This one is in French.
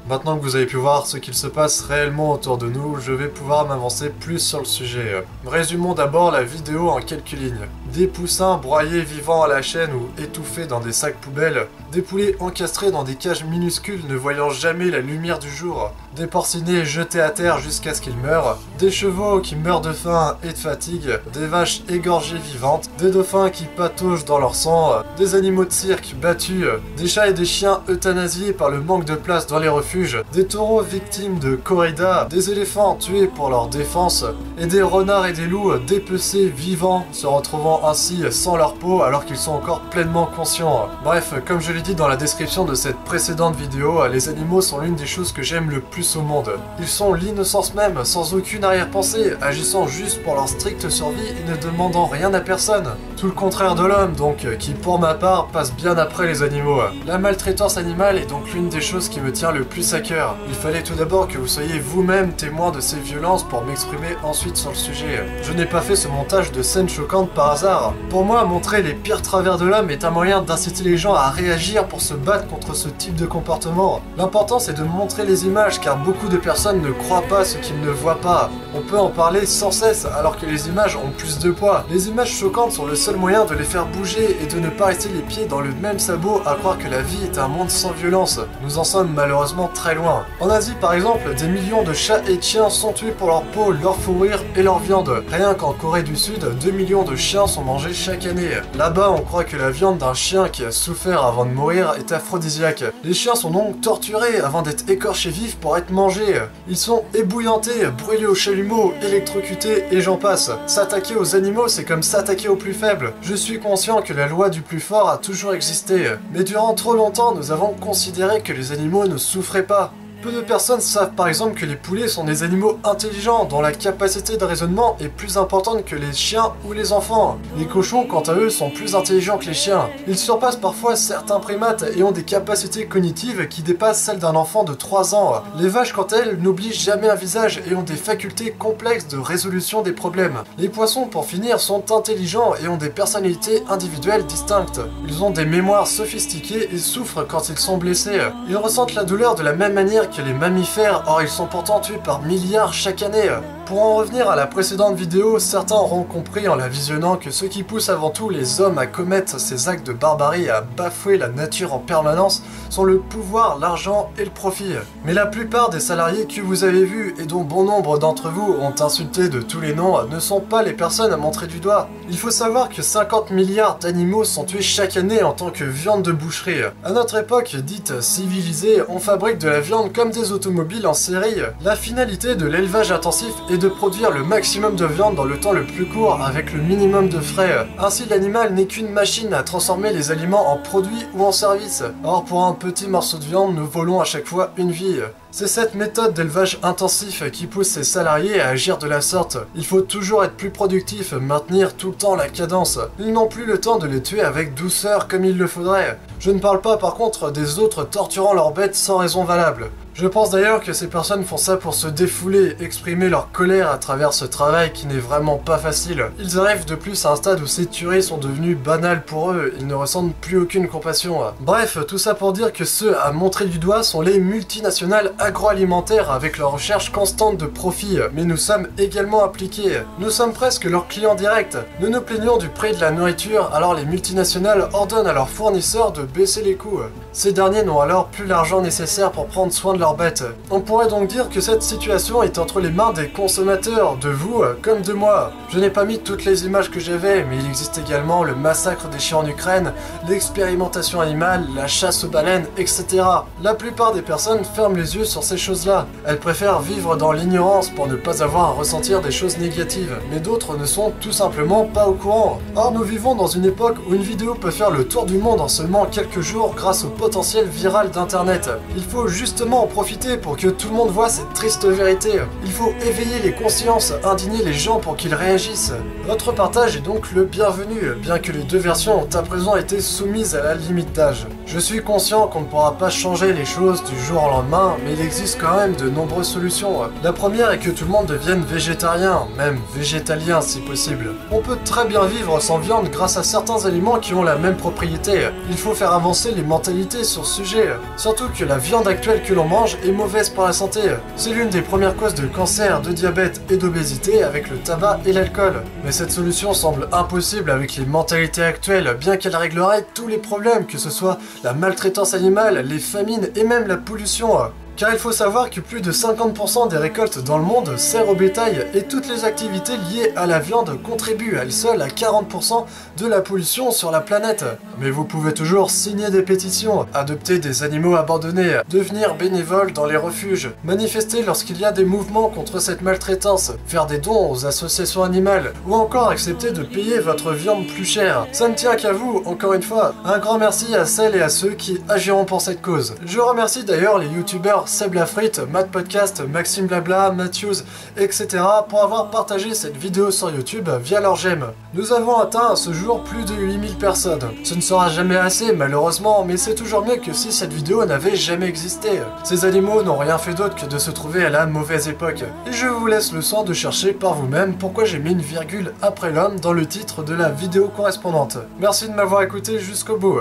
Maintenant que vous avez pu voir ce qu'il se passe réellement autour de nous, je vais pouvoir m'avancer plus sur le sujet. Résumons d'abord la vidéo en quelques lignes. Des poussins broyés vivants à la chaîne ou étouffés dans des sacs poubelles, des poulets encastrés dans des cages minuscules ne voyant jamais la lumière du jour, des porcinés jetés à terre jusqu'à ce qu'ils meurent, des chevaux qui meurent de faim et de fatigue, des vaches égorgées vivantes, des dauphins qui pataugent dans leur sang, des animaux de cirque battus, des chats et des chiens euthanasiés par le manque de place dans les refuges, des taureaux victimes de corrida, des éléphants tués pour leur défense, et des renards et des loups dépecés vivants, se retrouvant ainsi sans leur peau alors qu'ils sont encore pleinement conscients. Bref, comme je l'ai dit dans la description de cette précédente vidéo, les animaux sont l'une des choses que j'aime le plus au monde. Ils sont l'innocence même, sans aucune arrière-pensée, agissant juste pour leur stricte survie et ne demandant rien à personne. Tout le contraire de l'homme donc, qui pour ma part passe bien après les animaux. La maltraitance animale est donc l'une des choses qui me tient le plus à cœur. Il fallait tout d'abord que vous soyez vous-même témoin de ces violences pour m'exprimer ensuite sur le sujet. Je n'ai pas fait ce montage de scènes choquantes par hasard. Pour moi, montrer les pires travers de l'homme est un moyen d'inciter les gens à réagir pour se battre contre ce type de comportement. L'important c'est de montrer les images car beaucoup de personnes ne croient pas ce qu'ils ne voient pas. On peut en parler sans cesse alors que les images ont plus de poids. Les images choquantes sont le seul moyen de les faire bouger et de ne pas rester les pieds dans le même sabot à croire que la vie est un monde sans violence. Nous en sommes malheureusement très loin. En Asie par exemple, des millions de chats et de chiens sont tués pour leur peau, leur fourrure et leur viande. Rien qu'en Corée du Sud, 2 millions de chiens sont mangés chaque année. Là-bas, on croit que la viande d'un chien qui a souffert avant de mourir est aphrodisiaque. Les chiens sont donc torturés avant d'être écorchés vifs pour être mangés. Ils sont ébouillantés, brûlés au chalumeau, électrocutés et j'en passe. S'attaquer aux animaux, c'est comme s'attaquer aux plus faibles. Je suis conscient que la loi du plus fort a toujours existé, mais durant trop longtemps, nous avons considéré que les animaux ne souffraient pas. Peu de personnes savent par exemple que les poulets sont des animaux intelligents dont la capacité de raisonnement est plus importante que les chiens ou les enfants. Les cochons quant à eux sont plus intelligents que les chiens. Ils surpassent parfois certains primates et ont des capacités cognitives qui dépassent celles d'un enfant de 3 ans. Les vaches quant à elles n'oublient jamais un visage et ont des facultés complexes de résolution des problèmes. Les poissons pour finir sont intelligents et ont des personnalités individuelles distinctes. Ils ont des mémoires sophistiquées et souffrent quand ils sont blessés. Ils ressentent la douleur de la même manière que les mammifères, or ils sont pourtant tués par milliards chaque année. Pour en revenir à la précédente vidéo, certains auront compris en la visionnant que ce qui pousse avant tout les hommes à commettre ces actes de barbarie et à bafouer la nature en permanence sont le pouvoir, l'argent et le profit. Mais la plupart des salariés que vous avez vus et dont bon nombre d'entre vous ont insulté de tous les noms ne sont pas les personnes à montrer du doigt. Il faut savoir que 50 milliards d'animaux sont tués chaque année en tant que viande de boucherie. À notre époque dite civilisée, on fabrique de la viande comme des automobiles en série. La finalité de l'élevage intensif est de produire le maximum de viande dans le temps le plus court avec le minimum de frais. Ainsi l'animal n'est qu'une machine à transformer les aliments en produits ou en services. Or pour un petit morceau de viande, nous volons à chaque fois une vie. C'est cette méthode d'élevage intensif qui pousse ses salariés à agir de la sorte. Il faut toujours être plus productif, maintenir tout le temps la cadence. Ils n'ont plus le temps de les tuer avec douceur comme il le faudrait. Je ne parle pas par contre des autres torturant leurs bêtes sans raison valable. Je pense d'ailleurs que ces personnes font ça pour se défouler, exprimer leur colère à travers ce travail qui n'est vraiment pas facile. Ils arrivent de plus à un stade où ces tueries sont devenues banales pour eux, ils ne ressentent plus aucune compassion. Bref, tout ça pour dire que ceux à montrer du doigt sont les multinationales agroalimentaires avec leur recherche constante de profit, mais nous sommes également impliqués. Nous sommes presque leurs clients directs. Nous nous plaignons du prix de la nourriture, alors les multinationales ordonnent à leurs fournisseurs de baisser les coûts. Ces derniers n'ont alors plus l'argent nécessaire pour prendre soin de leurs bêtes. On pourrait donc dire que cette situation est entre les mains des consommateurs, de vous comme de moi. Je n'ai pas mis toutes les images que j'avais, mais il existe également le massacre des chiens en Ukraine, l'expérimentation animale, la chasse aux baleines, etc. La plupart des personnes ferment les yeux sur ces choses-là. Elles préfèrent vivre dans l'ignorance pour ne pas avoir à ressentir des choses négatives, mais d'autres ne sont tout simplement pas au courant. Or nous vivons dans une époque où une vidéo peut faire le tour du monde en seulement quelques jours grâce au potentiel viral d'internet. Il faut justement en profiter pour que tout le monde voit cette triste vérité. Il faut éveiller les consciences, indigner les gens pour qu'ils réagissent. Votre partage est donc le bienvenu, bien que les deux versions ont à présent été soumises à la limite d'âge. Je suis conscient qu'on ne pourra pas changer les choses du jour au lendemain, mais il existe quand même de nombreuses solutions. La première est que tout le monde devienne végétarien, même végétalien si possible. On peut très bien vivre sans viande grâce à certains aliments qui ont la même propriété. Il faut faire avancer les mentalités sur ce sujet. Surtout que la viande actuelle que l'on mange est mauvaise pour la santé. C'est l'une des premières causes de cancer, de diabète et d'obésité avec le tabac et l'alcool. Mais cette solution semble impossible avec les mentalités actuelles, bien qu'elle réglerait tous les problèmes, que ce soit la maltraitance animale, les famines et même la pollution. Car il faut savoir que plus de 50% des récoltes dans le monde servent au bétail et toutes les activités liées à la viande contribuent à elles seules à 40% de la pollution sur la planète. Mais vous pouvez toujours signer des pétitions, adopter des animaux abandonnés, devenir bénévole dans les refuges, manifester lorsqu'il y a des mouvements contre cette maltraitance, faire des dons aux associations animales ou encore accepter de payer votre viande plus chère. Ça ne tient qu'à vous, encore une fois. Un grand merci à celles et à ceux qui agiront pour cette cause. Je remercie d'ailleurs les youtubeurs Seb Lafrite, Matt Podcast, Maxime Blabla, Matthews, etc. pour avoir partagé cette vidéo sur YouTube via leur j'aime. Nous avons atteint à ce jour plus de 8000 personnes. Ce ne sera jamais assez malheureusement, mais c'est toujours mieux que si cette vidéo n'avait jamais existé. Ces animaux n'ont rien fait d'autre que de se trouver à la mauvaise époque. Et je vous laisse le soin de chercher par vous-même pourquoi j'ai mis une virgule après l'homme dans le titre de la vidéo correspondante. Merci de m'avoir écouté jusqu'au bout.